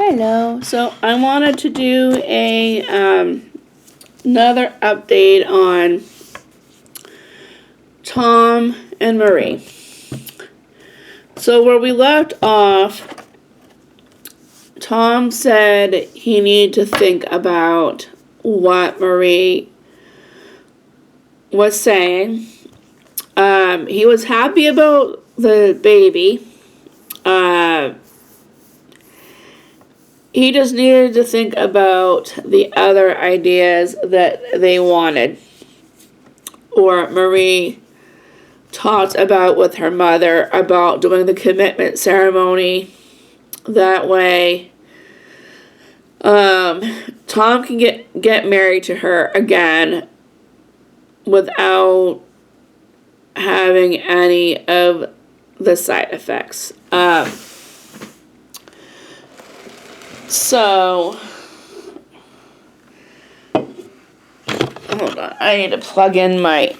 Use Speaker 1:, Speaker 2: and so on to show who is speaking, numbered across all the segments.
Speaker 1: Hello. So I wanted to do a another update on Tom and Marie. So where we left off, Tom said he needed to think about what Marie was saying. He was happy about the baby. He just needed to think about the other ideas that they wanted, or Marie talked about with her mother about doing the commitment ceremony. That way, Tom can get married to her again without having any of the side effects. So, hold on. I need to plug in my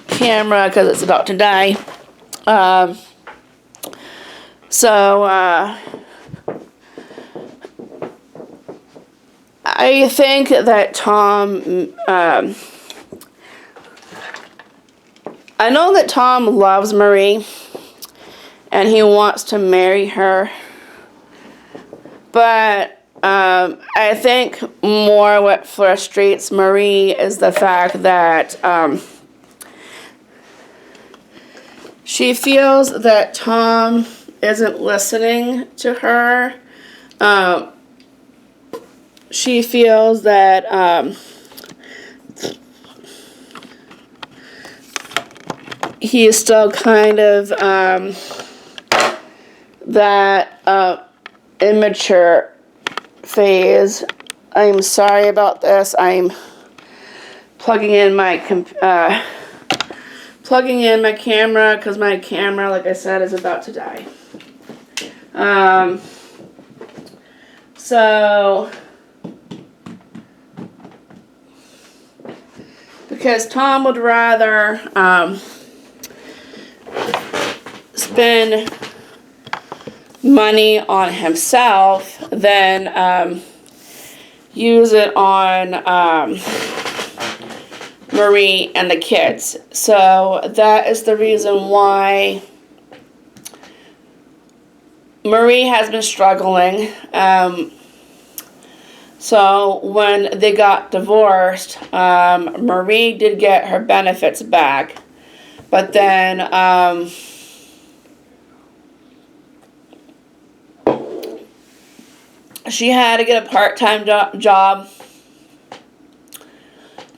Speaker 1: camera because it's about to die. I think that Tom, I know that Tom loves Marie and he wants to marry her, but I think more what frustrates Marie is the fact that she feels that Tom isn't listening to her. She feels that he is still kind of that immature phase. I'm sorry about this. I'm plugging in my camera because my camera, like I said, is about to die. Because Tom would rather spend money on himself than use it on Marie and the kids. So that is the reason why Marie has been struggling. So when they got divorced, Marie did get her benefits back, but then she had to get a part-time job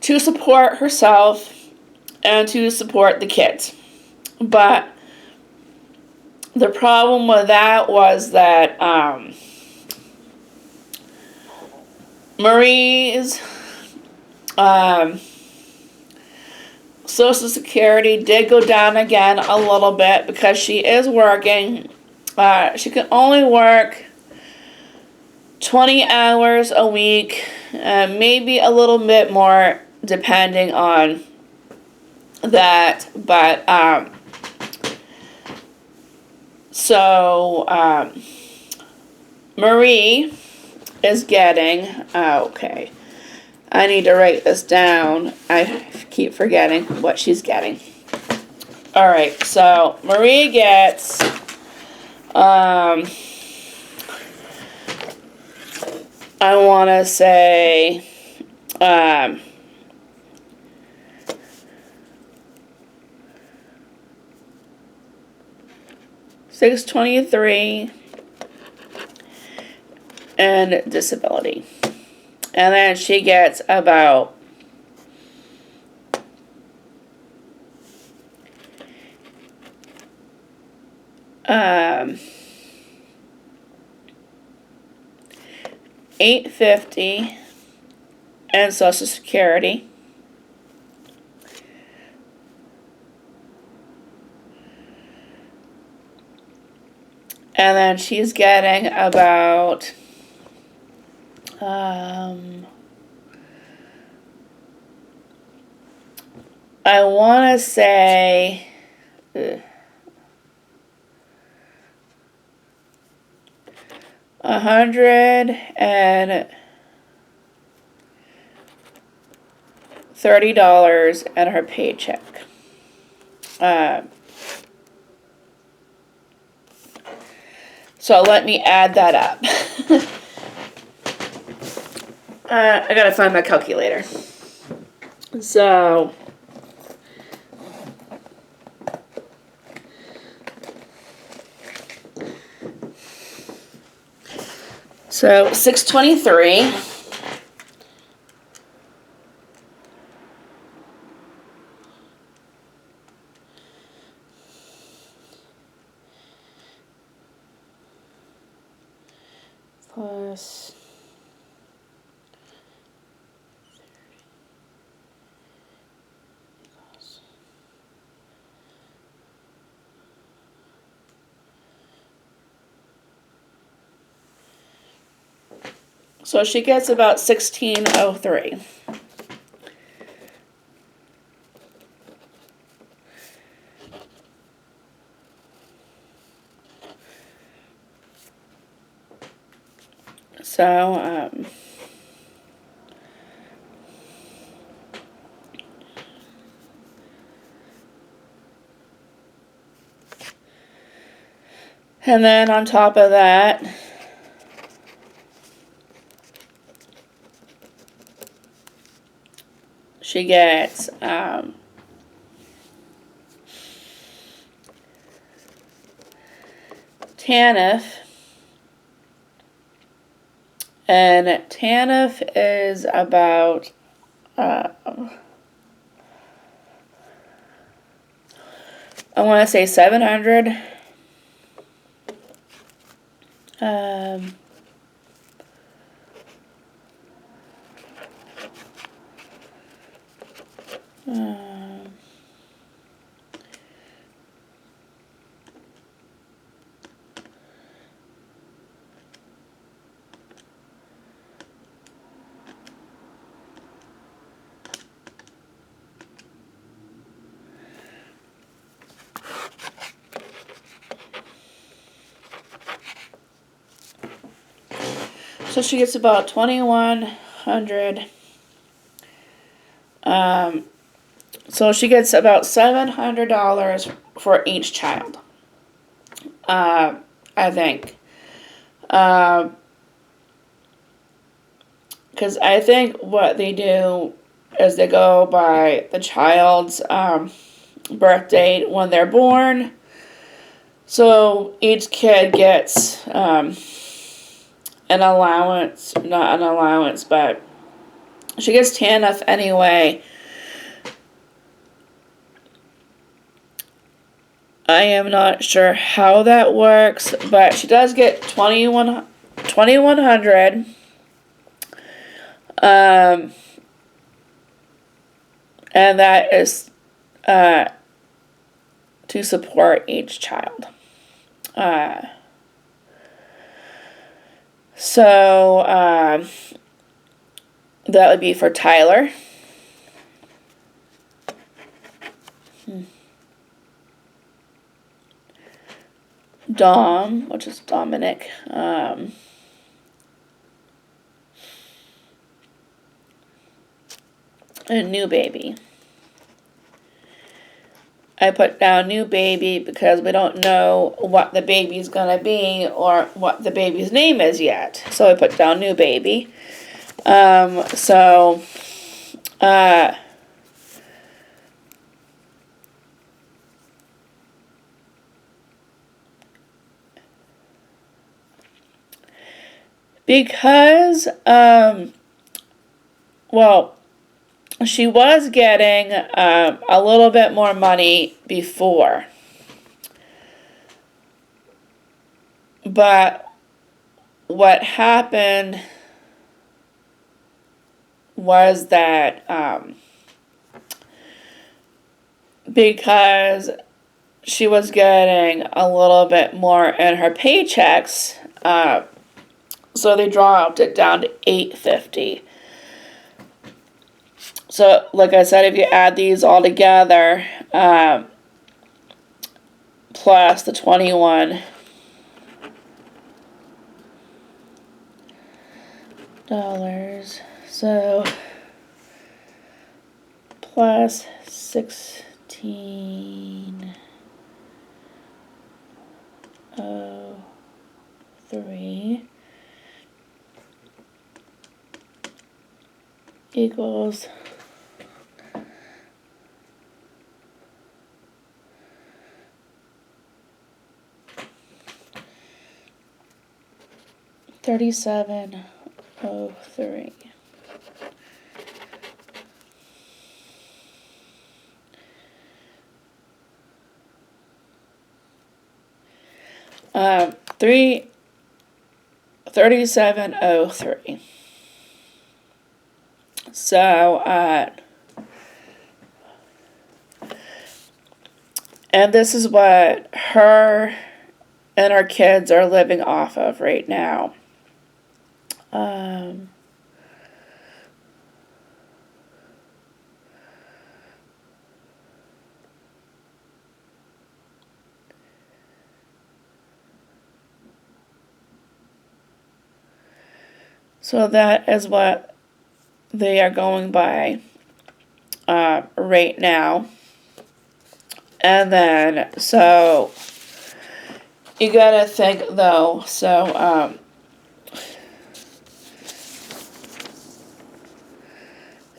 Speaker 1: to support herself and to support the kids. But the problem with that was that Marie's Social Security did go down again a little bit because she is working. She can only work 20 hours a week, maybe a little bit more depending on that. But Marie is getting, okay, I need to write this down. I keep forgetting what she's getting. Alright, so Marie gets I want to say $623 and disability. And then she gets about $850 and Social Security. And then she's getting about I want to say $130 in her paycheck. So let me add that up. I gotta find my calculator. So 623 plus so she gets about 1603. So and then on top of that, she gets TANF, and TANF is about I want to say 700. So she gets about 2,100. So she gets about $700 for each child. I think. Because I think what they do is they go by the child's birth date when they're born. So each kid gets an allowance, not an allowance, but she gets TANF anyway. I am not sure how that works, but she does get 2,100. And that is to support each child. So that would be for Tyler. Dom, which is Dominic. And new baby. I put down new baby because we don't know what the baby's gonna be or what the baby's name is yet. So I put down new baby. Because, well, she was getting a little bit more money before. But what happened was that because she was getting a little bit more in her paychecks, so they dropped it down to $850. So, like I said, if you add these all together, plus the 21, So plus 1603 equals $37.03. Um, 3703. So, and this is what her and our kids are living off of right now. So that is what they are going by right now. And then, so you gotta think though, so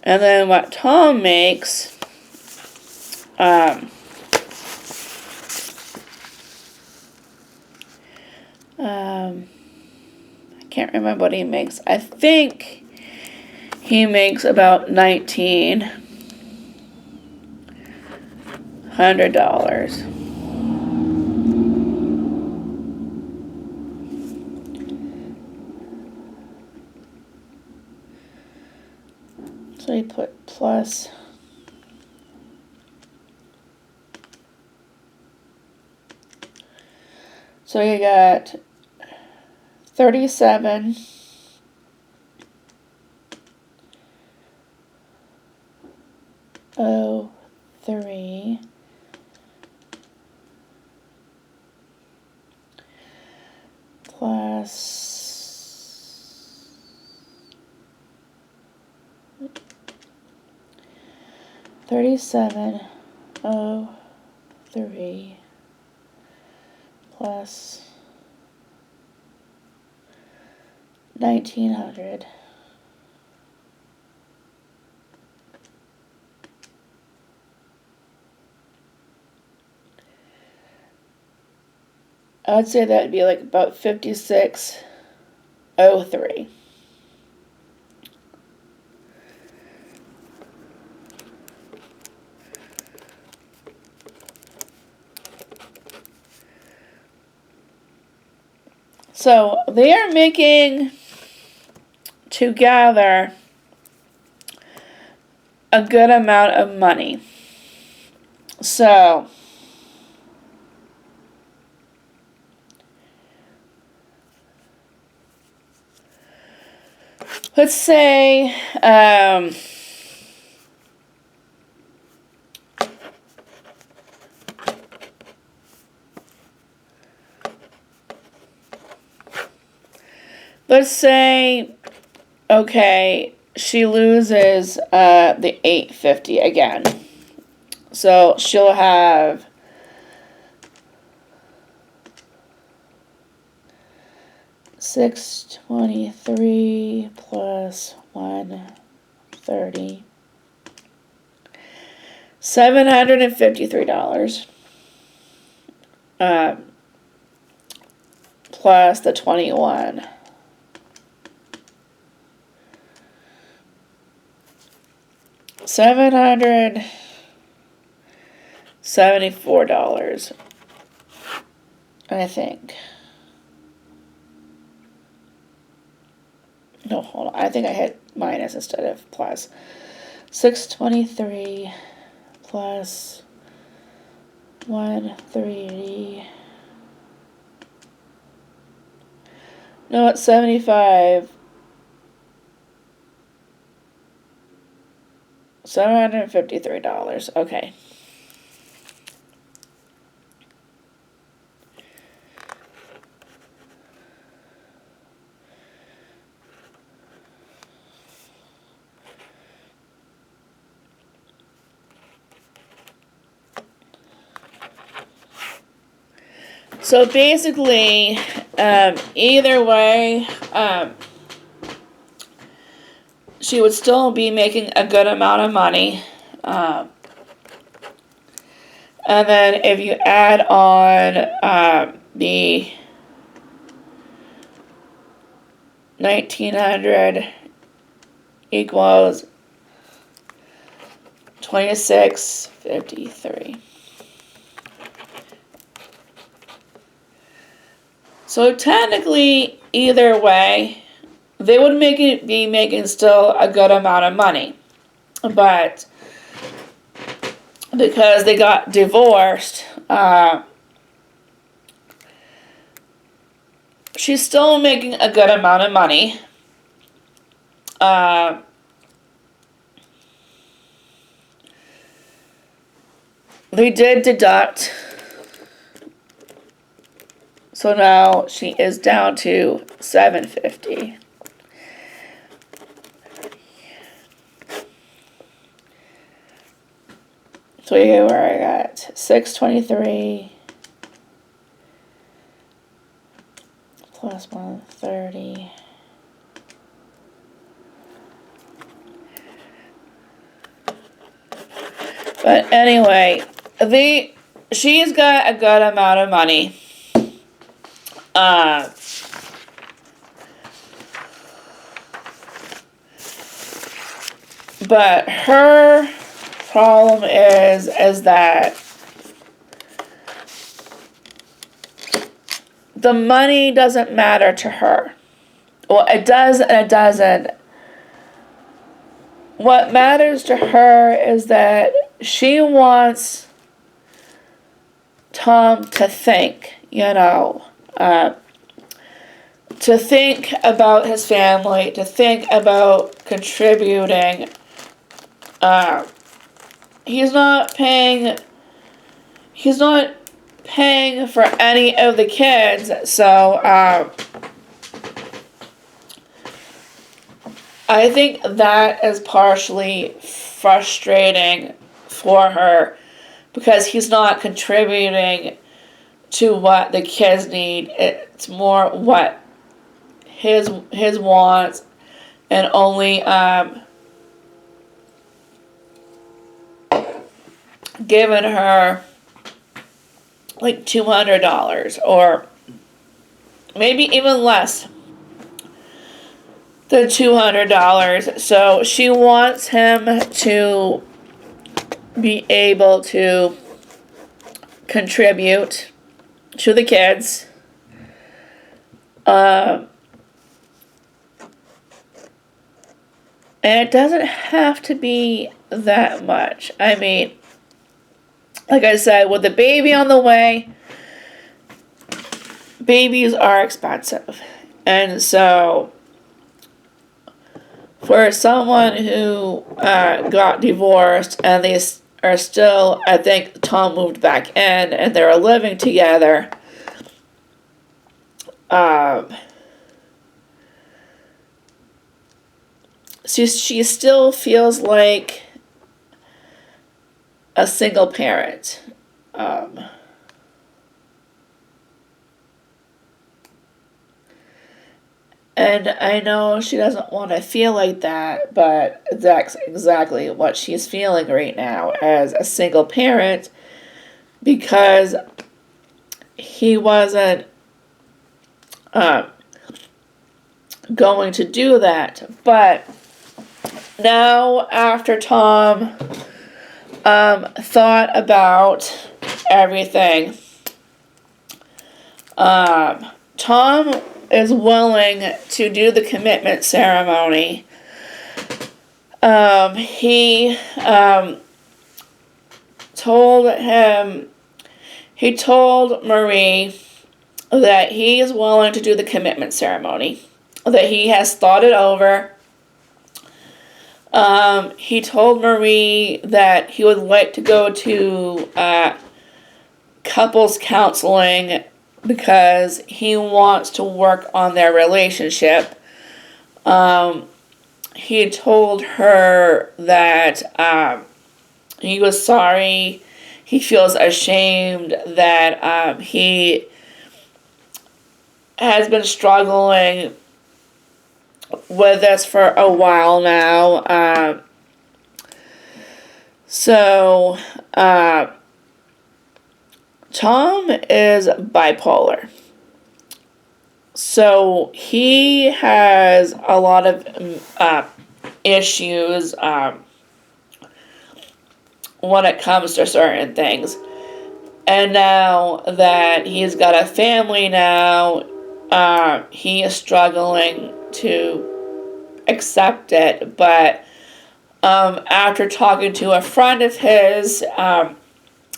Speaker 1: and then what Tom makes, I can't remember what he makes. I think he makes about $1,900. So he put plus. So you got 3703 plus 3703 plus 1900. I would say that would be like about 5603. So they are making together a good amount of money. So let's say okay, she loses the 850 again. So she'll have $623 plus 130, $753 plus the 21. $774, I think. No, hold on. I think I hit minus instead of plus. 623 plus 130. No, it's 75. $753. Okay. So basically, either way, she would still be making a good amount of money. And then if you add on the 1900 equals 2653. So technically, either way, they would be making still a good amount of money. But because they got divorced, she's still making a good amount of money. They did deduct. So now she is down to $750. So here where I got $623 plus $130. But anyway, she's got a good amount of money. But her problem is that the money doesn't matter to her. Well, it does and it doesn't. What matters to her is that she wants Tom to think, to think about his family, to think about contributing. He's not paying for any of the kids, so I think that is partially frustrating for her because he's not contributing to what the kids need. It's more what his wants, and only giving her like $200 or maybe even less than $200. So she wants him to be able to contribute to the kids. And it doesn't have to be that much. I mean, like I said, with the baby on the way, babies are expensive. And so, for someone who got divorced and they are still, I think Tom moved back in and they're living together, she still feels like a single parent. And I know she doesn't want to feel like that, but that's exactly what she's feeling right now as a single parent, because he wasn't going to do that. But now, after Tom thought about everything, Tom is willing to do the commitment ceremony. He told Marie that he is willing to do the commitment ceremony, that he has thought it over. He told Marie that he would like to go to couples counseling because he wants to work on their relationship. He told her that he was sorry. He feels ashamed that he has been struggling with this for a while now. So, Tom is bipolar. So, he has a lot of issues when it comes to certain things. And now that he's got a family now, he is struggling to accept it. But after talking to a friend of his,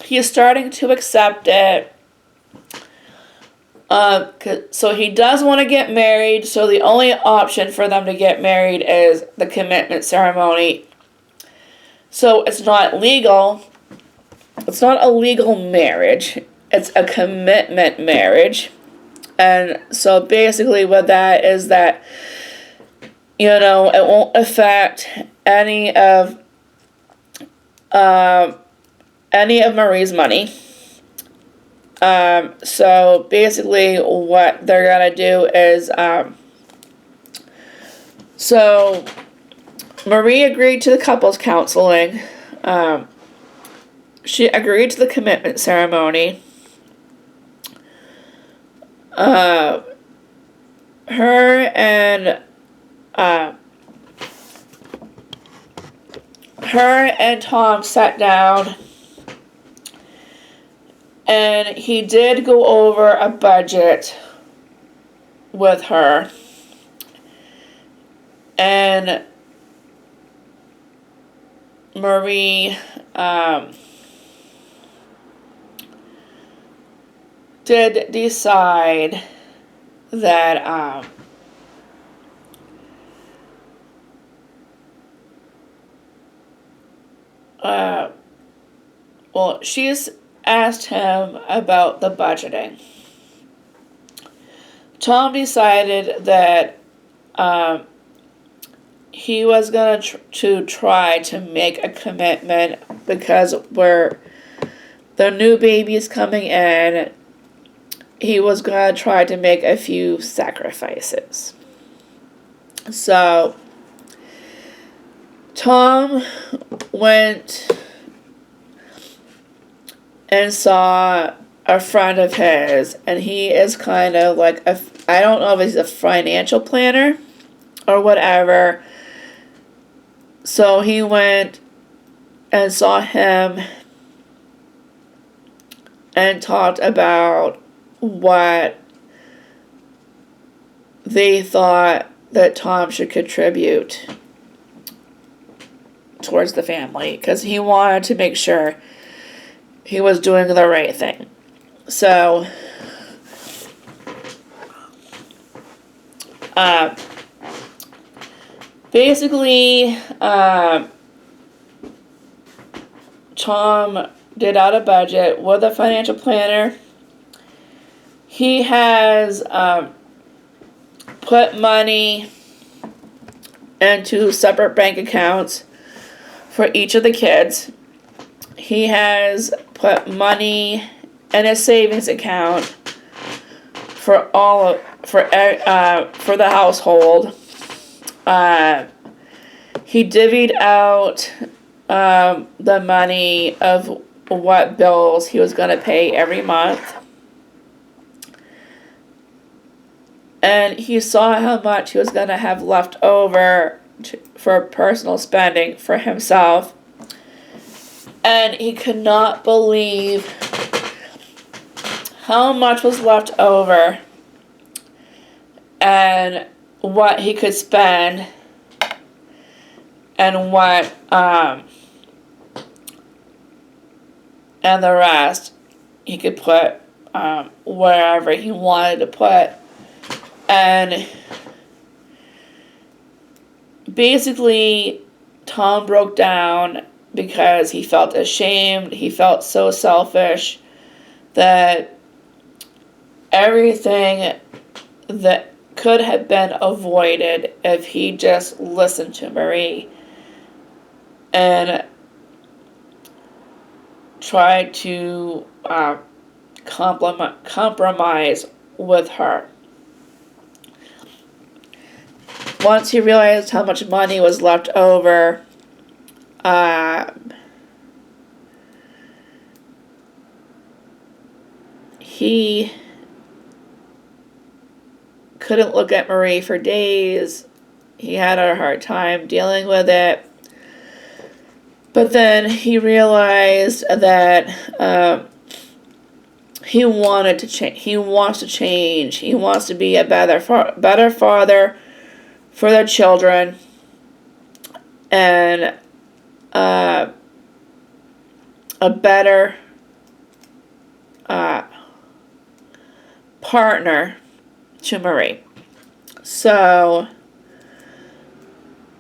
Speaker 1: he is starting to accept it. So he does want to get married. So the only option for them to get married is the commitment ceremony. So it's not legal. It's not a legal marriage. It's a commitment marriage. And so basically what that is that, it won't affect any of Marie's money. So basically what they're going to do is, so Marie agreed to the couples counseling. She agreed to the commitment ceremony. Her and Tom sat down, and he did go over a budget with her, and Marie did decide that she's asked him about the budgeting. Tom decided that he was going to try to make a commitment because the new baby's coming in. He was going to try to make a few sacrifices. So Tom went and saw a friend of his, and he is kind of like I don't know if he's a financial planner or whatever. So he went and saw him and talked about what they thought that Tom should contribute towards the family, because he wanted to make sure he was doing the right thing. So basically Tom did out a budget with a financial planner. He has put money into separate bank accounts for each of the kids. He has put money in a savings account for the household. He divvied out the money of what bills he was going to pay every month. And he saw how much he was going to have left over for personal spending for himself. And he could not believe how much was left over and what he could spend and what and the rest he could put wherever he wanted to put. And basically Tom broke down because he felt ashamed. He felt so selfish that everything that could have been avoided if he just listened to Marie and tried to compromise with her. once he realized how much money was left over, he couldn't look at Marie for days. He had a hard time dealing with it. But then he realized that he wanted to change. He wants to change. He wants to be a better father for their children, and a better partner to Marie. So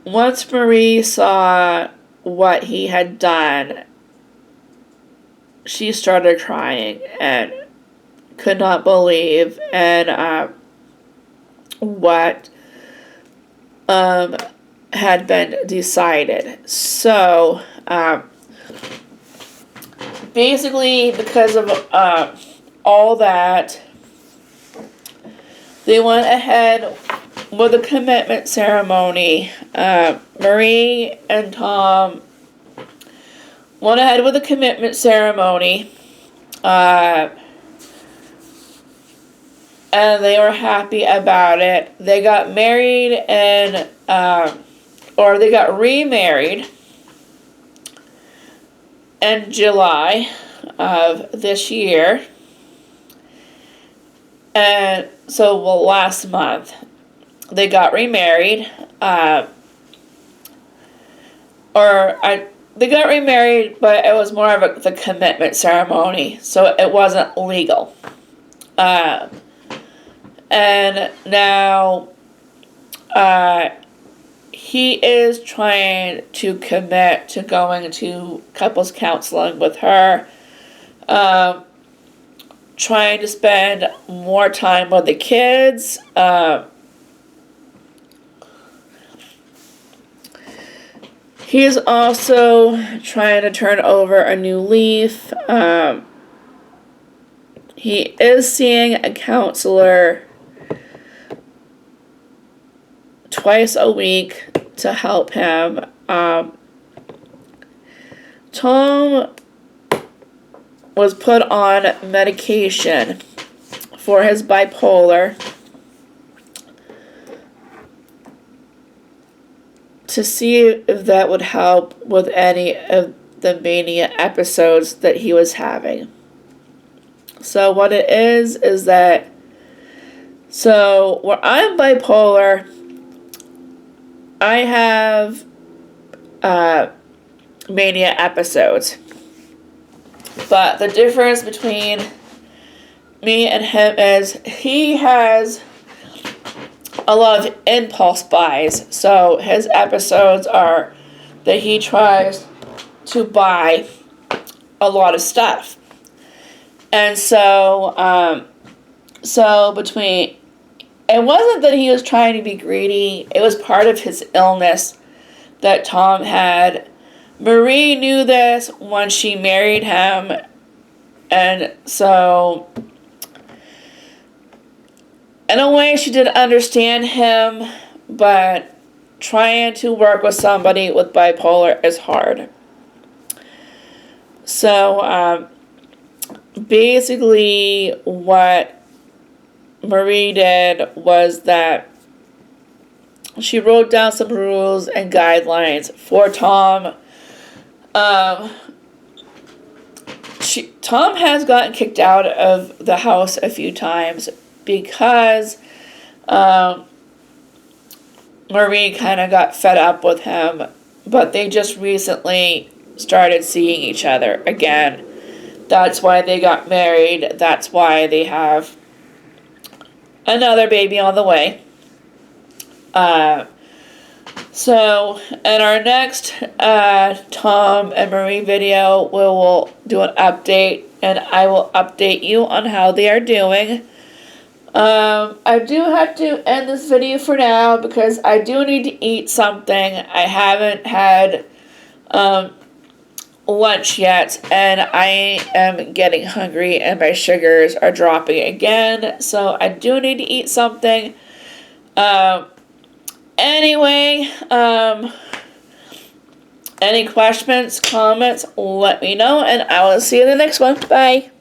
Speaker 1: once Marie saw what he had done, she started crying and could not believe what had been decided. So basically, because of all that, they went ahead with the commitment ceremony. Marie and Tom went ahead with the commitment ceremony. And they were happy about it. They got married or they got remarried in July of this year. And so, last month, they got remarried. They got remarried, but it was more of the commitment ceremony, so it wasn't legal. And now, he is trying to commit to going to couples counseling with her, trying to spend more time with the kids. He is also trying to turn over a new leaf. He is seeing a counselor twice a week to help him. Tom was put on medication for his bipolar to see if that would help with any of the mania episodes that he was having. So what it is that, so where I'm bipolar, I have mania episodes. But the difference between me and him is he has a lot of impulse buys. So his episodes are that he tries to buy a lot of stuff. And so, between, it wasn't that he was trying to be greedy. It was part of his illness that Tom had. Marie knew this when she married him, and so in a way she did understand him, but trying to work with somebody with bipolar is hard. So basically what Marie did was that she wrote down some rules and guidelines for Tom. Tom has gotten kicked out of the house a few times because Marie kind of got fed up with him, but they just recently started seeing each other again. That's why they got married. That's why they have another baby on the way. So in our next Tom and Marie video, we will do an update, and I will update you on how they are doing. I do have to end this video for now because I do need to eat something. I haven't had lunch yet, and I am getting hungry, and my sugars are dropping again, so I do need to eat something. Anyway, any questions, comments, let me know, and I will see you in the next one. Bye.